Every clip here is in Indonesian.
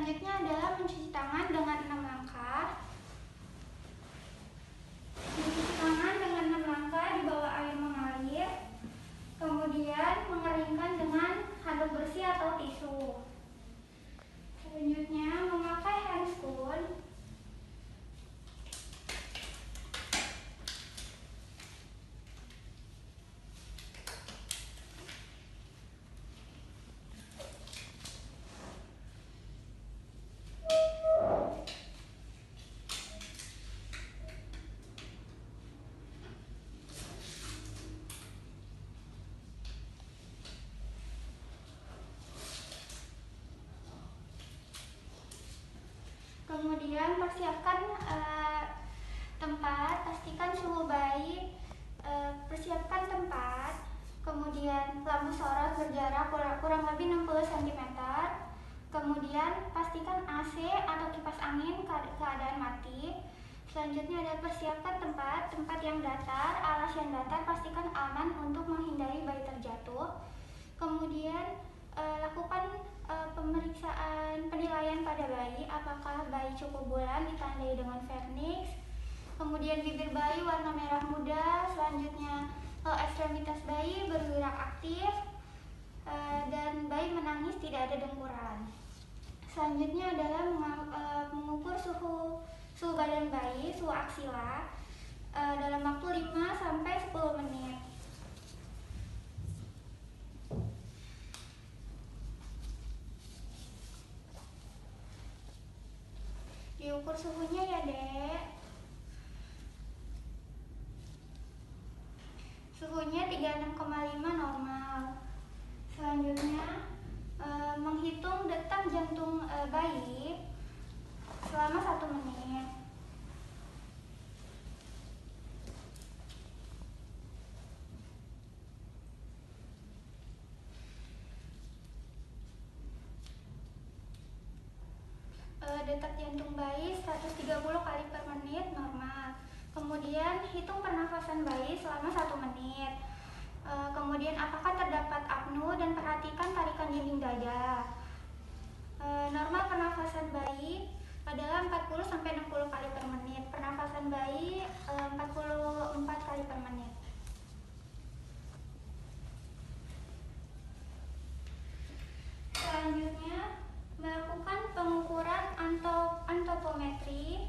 Selanjutnya adalah mencuci tangan dengan 6 langkah. Mencuci tangan dengan 6 langkah di bawah air mengalir. Kemudian mengeringkan dengan handuk bersih atau tisu. Selanjutnya memakai hand spoon. Kemudian persiapkan tempat, pastikan suhu bayi, persiapkan tempat, kemudian lampu sorot berjarak kurang lebih 60 cm, kemudian pastikan AC atau kipas angin keadaan mati. Selanjutnya adalah persiapkan tempat yang datar, alas yang datar, pastikan aman untuk menghindari bayi terjatuh. Kemudian lakukan pemeriksaan penilaian pada bayi, apakah bayi cukup bulan ditandai dengan vernix, kemudian bibir bayi warna merah muda, selanjutnya ekstremitas bayi bergerak aktif, dan bayi menangis tidak ada dengkuran. Selanjutnya adalah mengukur suhu badan bayi, suhu aksila, dalam waktu 5-10 menit. Diukur suhunya ya, Dek. Suhunya 36,5 normal. Selanjutnya menghitung detak jantung bayi selama 1 menit. Detak jantung bayi 130 kali per menit normal. Kemudian hitung pernafasan bayi selama 1 menit. Kemudian apakah terdapat apnu dan perhatikan tarikan dinding dada. Normal pernafasan bayi adalah 40-60 kali per menit. Pernafasan bayi 44 kali per menit. Selanjutnya melakukan pengukuran antropometri.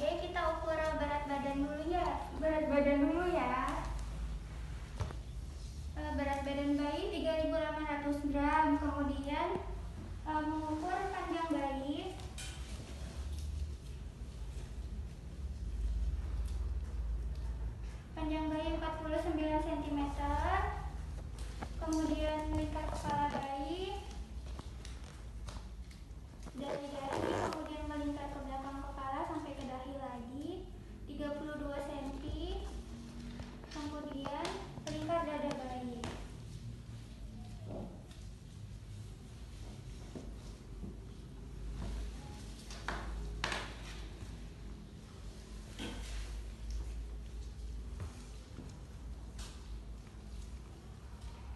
Kita ukur berat badan dulu ya. Berat badan bayi 3.800 gram. Kemudian mengukur panjang bayi. Panjang bayi 49 cm. Kemudian lingkar kepala bayi dari dahi, kemudian melingkar ke belakang kepala sampai ke dahi lagi 32 cm. Kemudian lingkar dada bayi.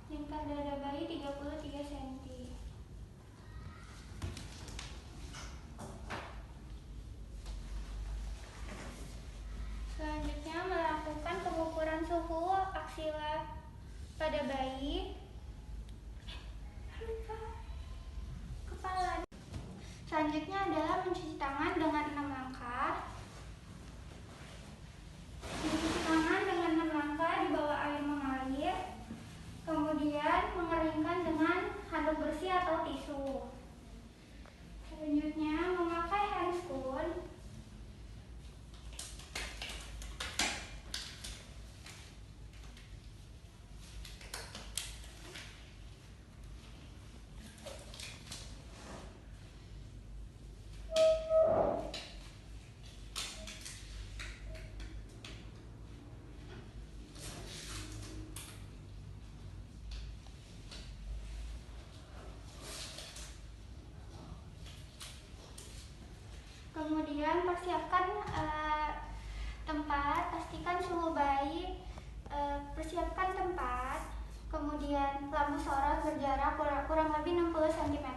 Lingkar dada bayi 33 cm. Selanjutnya melakukan pengukuran suhu aksila pada bayi. Kepala. Selanjutnya adalah mencuci tangan dengan 6 langkah. Mencuci tangan dengan 6 langkah di bawah air mengalir. Kemudian mengeringkan dengan handuk bersih atau tisu. Selanjutnya memakai hand spoon. Kemudian persiapkan tempat, pastikan suhu bayi, persiapkan tempat, kemudian lampu sorot berjarak kurang lebih 60 cm,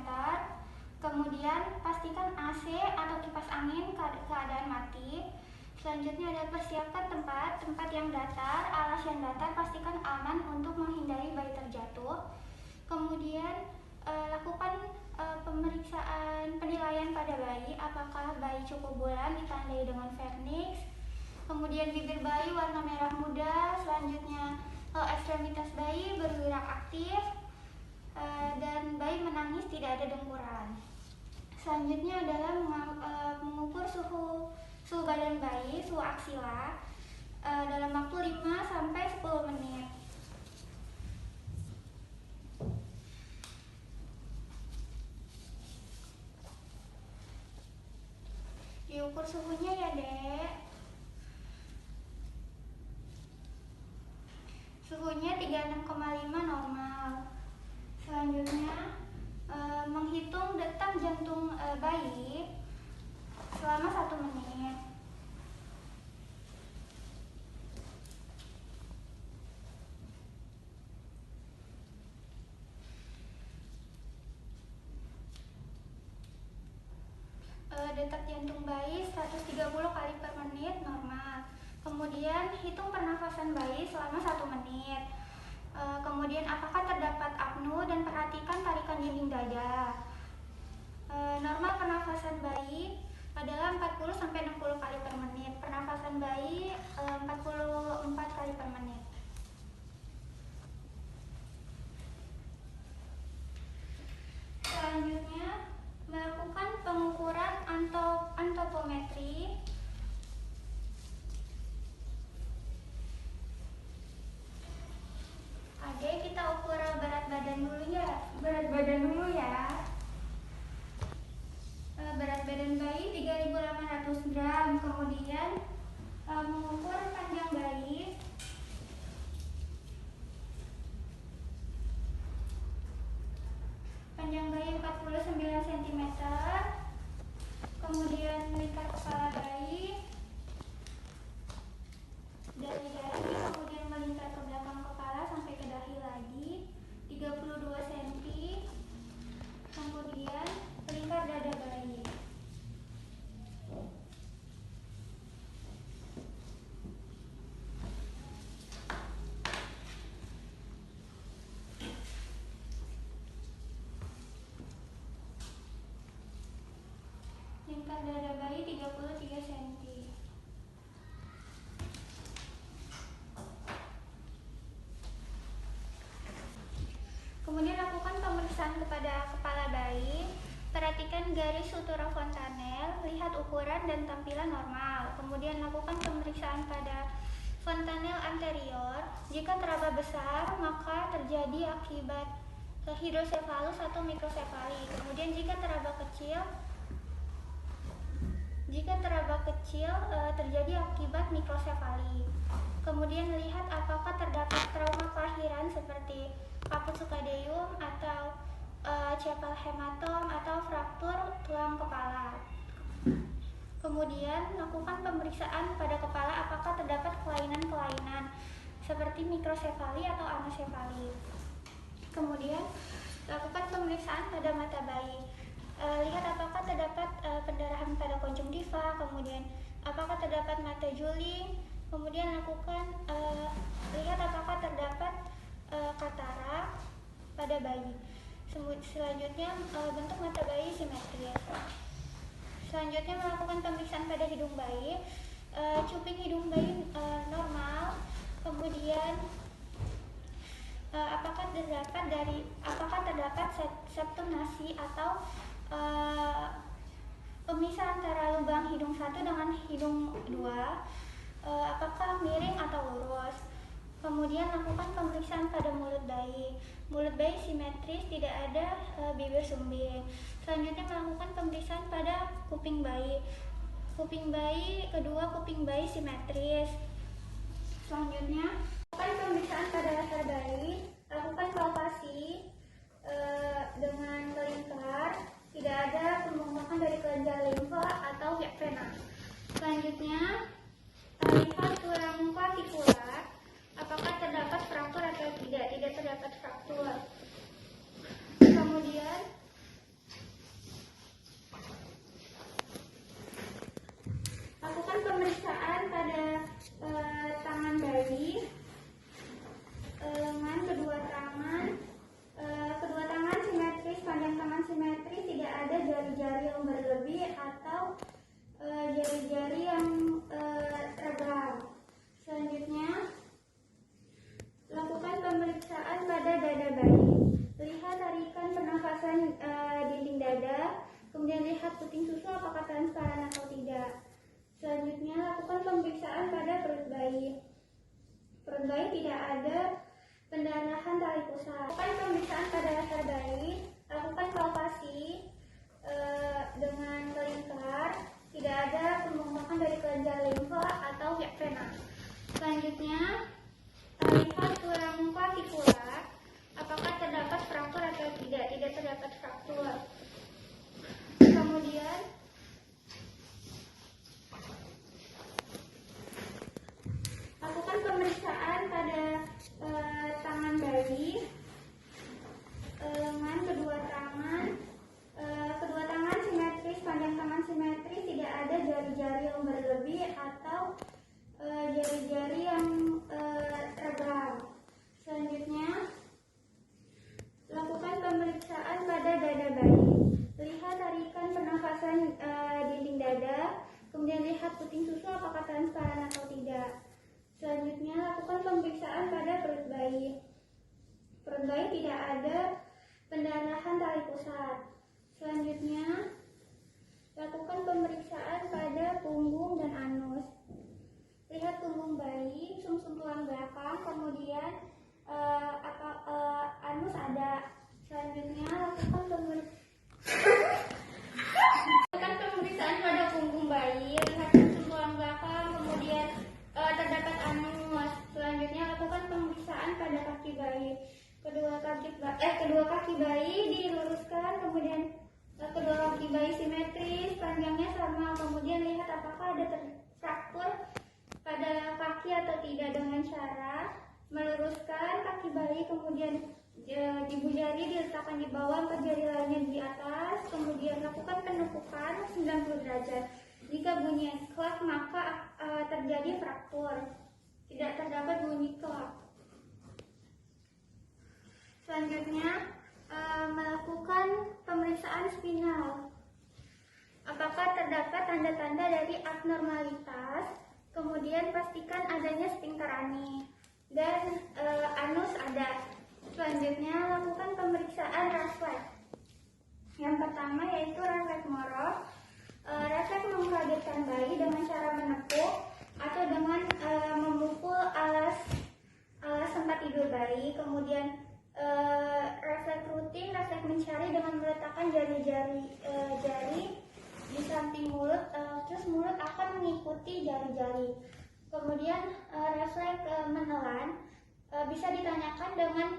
kemudian pastikan AC atau kipas angin keadaan mati. Selanjutnya adalah persiapkan tempat yang datar, alas yang datar, pastikan aman untuk menghindari bayi terjatuh. Kemudian lakukan pemeriksaan penilaian pada bayi, apakah bayi cukup bulan ditandai dengan vernix, kemudian bibir bayi warna merah muda, selanjutnya ekstremitas bayi bergerak aktif, dan bayi menangis, tidak ada dengkuran. Selanjutnya adalah mengukur suhu badan bayi, suhu aksila, dalam waktu 5-10 menit. Diukur suhunya ya, Dek. Suhunya 36,5 normal. Selanjutnya menghitung detak jantung bayi selama 1 menit. Detak jantung bayi 130 kali per menit normal. Kemudian hitung pernafasan bayi selama 1 menit. Kemudian apakah terdapat apnu, dan perhatikan tarikan dinding dada. Normal pernafasan bayi adalah 40-60 kali per menit. Pernafasan bayi 44 kali per menit. Selanjutnya melakukan pengukuran antropometri. Oke, kita ukur berat badan dulu ya. Berat badan bayi 3.800 gram. Kemudian mengukur panjang bayi. Panjang bayi 49 cm. Kemudian lingkar kepala bayi dari dahi, kemudian melingkar ke belakang kepala sampai ke dahi lagi 32 cm. Kemudian lingkar dada bayi. Lingkar dada bayi 33 cm. Kemudian lakukan pemeriksaan kepada kepala bayi. Perhatikan garis sutura fontanel, lihat ukuran dan tampilan normal. Kemudian lakukan pemeriksaan pada fontanel anterior. Jika teraba besar, maka terjadi akibat hidrosefalus atau mikrosefali. Kemudian jika teraba kecil terjadi akibat mikrosefali. Kemudian lihat apakah terdapat trauma kelahiran seperti kaput sukadeum atau cepal hematom atau fraktur tulang kepala. Kemudian lakukan pemeriksaan pada kepala apakah terdapat kelainan-kelainan seperti mikrosefali atau anosefali. Kemudian lakukan pemeriksaan pada mata bayi. Lihat apakah terdapat pendarahan pada konjungtiva, kemudian apakah terdapat mata juling, kemudian lakukan lihat apakah terdapat katarak pada bayi. Selanjutnya bentuk mata bayi simetris. Selanjutnya melakukan pemeriksaan pada hidung bayi. Cuping hidung bayi normal. Kemudian apakah terdapat septum nasi atau pemisah antara lubang hidung 1 dengan hidung 2, apakah miring atau lurus. Kemudian lakukan pemeriksaan pada mulut bayi. Mulut bayi simetris, tidak ada bibir sumbing. Selanjutnya melakukan pemeriksaan pada kuping bayi. Kuping bayi simetris. Selanjutnya lakukan pemeriksaan pada dasar bayi. Lakukan palpasi dengan melingkar, tidak ada pembengkakan dari kelenjar limfa atau vena. Selanjutnya lihat tulang clavikular, apakah terdapat fraktur atau tidak terdapat fraktur. ada pendarahan tali pusat. Lakukan pemeriksaan pada dasar bayi, lakukan palpasi dengan melingkar, tidak ada pembengkakan dari kelenjar limfa atau vena. Selanjutnya, lihat tulang clavicula, apakah terdapat fraktur atau tidak. Tidak terdapat fraktur. Kemudian lakukan pemeriksaan pada tangan bayi, lengan, kedua tangan simetris, panjang tangan simetris, tidak ada jari-jari yang berlebih atau jari-jari yang renggang. Selanjutnya, lakukan pemeriksaan pada dada bayi. Lihat tarikan pernafasan dinding dada, kemudian lihat puting susu apakah transparan atau tidak. Selanjutnya, lakukan pemeriksaan pada perut bayi. Perut bayi tidak ada pendarahan tali pusat. Selanjutnya, lakukan pemeriksaan pada punggung dan anus. Lihat punggung bayi, sumsum tulang belakang, kemudian anus ada. Selanjutnya, lakukan pemeriksaan pada punggung bayi. Lihat sumsum tulang belakang, kemudian terdapat anus. Selanjutnya, lakukan pemeriksaan pada kaki bayi. Kedua kaki bayi diluruskan, kemudian kedua kaki bayi simetris, panjangnya sama. Kemudian lihat apakah ada fraktur pada kaki atau tidak dengan cara meluruskan kaki bayi, kemudian ibu jari diletakkan di bawah, empat jari lainnya di atas, kemudian lakukan penekukan 90 derajat. Jika bunyi klak maka terjadi fraktur. Tidak terdapat bunyi klak. Selanjutnya, melakukan pemeriksaan spinal. Apakah terdapat tanda-tanda dari abnormalitas? Kemudian pastikan adanya sphincter ani dan anus ada. Selanjutnya, lakukan pemeriksaan refleks. Yang pertama yaitu refleks Moro. Refleks mengkagetkan bayi dengan cara menepuk atau dengan memukul alas tempat tidur bayi. Kemudian refleks rutin, refleks mencari dengan meletakkan jari di samping mulut, terus mulut akan mengikuti jari-jari. Kemudian refleks menelan bisa ditanyakan dengan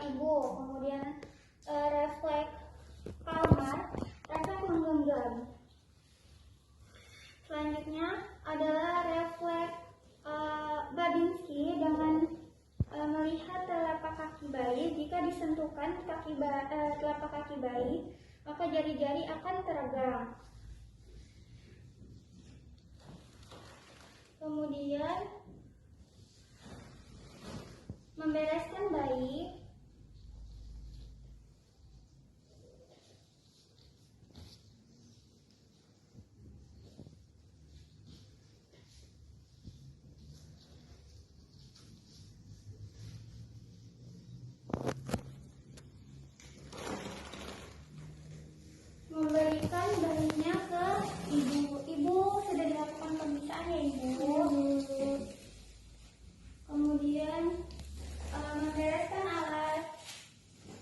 ibu. Kemudian refleks palmar, refleks menggenggam. Selanjutnya adalah refleks Babinski dengan melihat telapak kaki bayi. Jika disentuhkan telapak kaki bayi, maka jari-jari akan teregang. Kemudian membereskan bayi. Memberikan bayinya ke ibu. Ibu sudah dilakukan pemeriksaan ya ibu. Kemudian membereskan alat,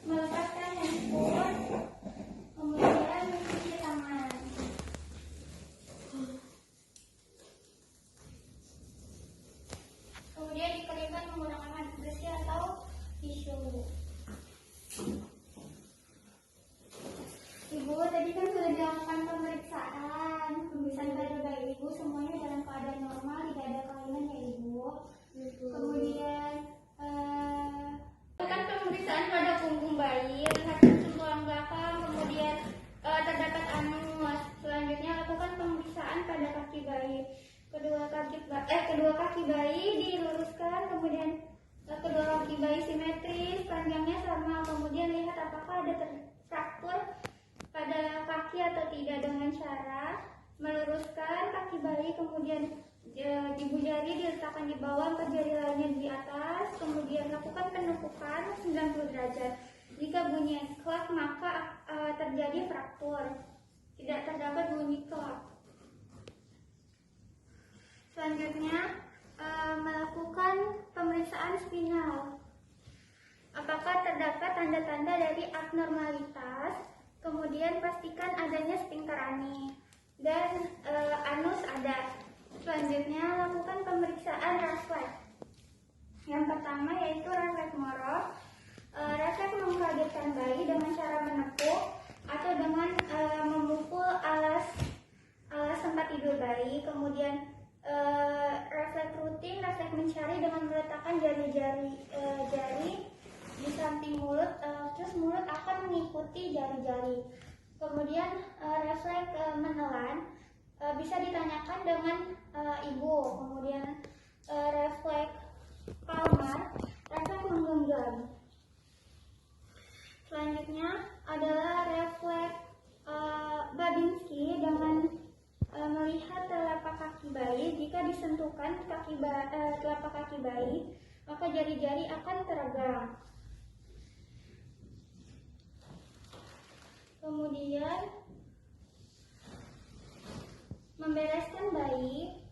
melepaskan handphone, kemudian mencuci tangan. Kemudian dikeringkan menggunakan handuk bersih atau tisu. Ibu, tadi kan sudah dilakukan pemeriksaan pada bayi ibu, semuanya dalam keadaan normal, tidak ada kelainan ya ibu. Kemudian lakukan pemeriksaan pada punggung bayi, lihat sumsum tulang belakang, kemudian terdapat anus. Selanjutnya lakukan pemeriksaan pada kaki bayi. Kedua kaki bayi diluruskan, kemudian kedua kaki bayi simetris, panjangnya sama. Kemudian lihat apakah ada fraktur pada kaki atau tidak dengan cara meluruskan kaki bayi, kemudian ibu jari diletakkan di bawah, empat jari lainnya di atas, kemudian lakukan penekukan 90 derajat. Jika bunyi klak maka terjadi fraktur. Tidak terdapat bunyi klak. Selanjutnya, melakukan pemeriksaan pemeriksaan spinal. Apakah terdapat tanda-tanda dari abnormalitas? Kemudian pastikan adanya sphincter ani dan anus ada. Selanjutnya lakukan pemeriksaan refleks. Yang pertama yaitu refleks Moro. Refleks mengkagetkan bayi dengan cara menepuk atau dengan memukul alas tempat tidur bayi. Kemudian refleks rutin, refleks mencari dengan meletakkan jari di samping mulut, terus mulut akan mengikuti jari-jari. Kemudian refleks menelan bisa ditanyakan dengan ibu. Kemudian refleks palmar, refleks menggenggam. Selanjutnya adalah refleks Babinski dengan melihat telapak kaki bayi. Jika disentuhkan telapak kaki bayi, maka jari-jari akan teregang. Kemudian membereskan bayi.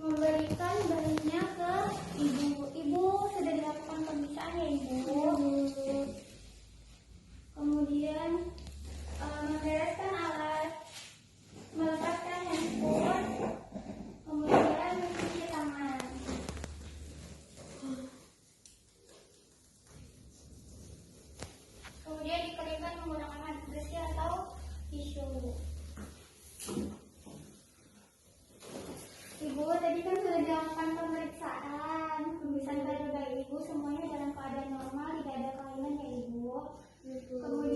Memberikan bayinya ke ibu. Ibu sudah dilakukan pemeriksaan ya ibu. Kemudian membereskan alat, meletakkan handphone, kemudian mencuci tangan. Kemudian dikeringkan menggunakan air bersih atau tisu. Ibu, tadi kan sudah dilakukan pemeriksaan pada bayi ibu, semuanya dalam keadaan normal, tidak ada kelainan ya ibu. Kemudian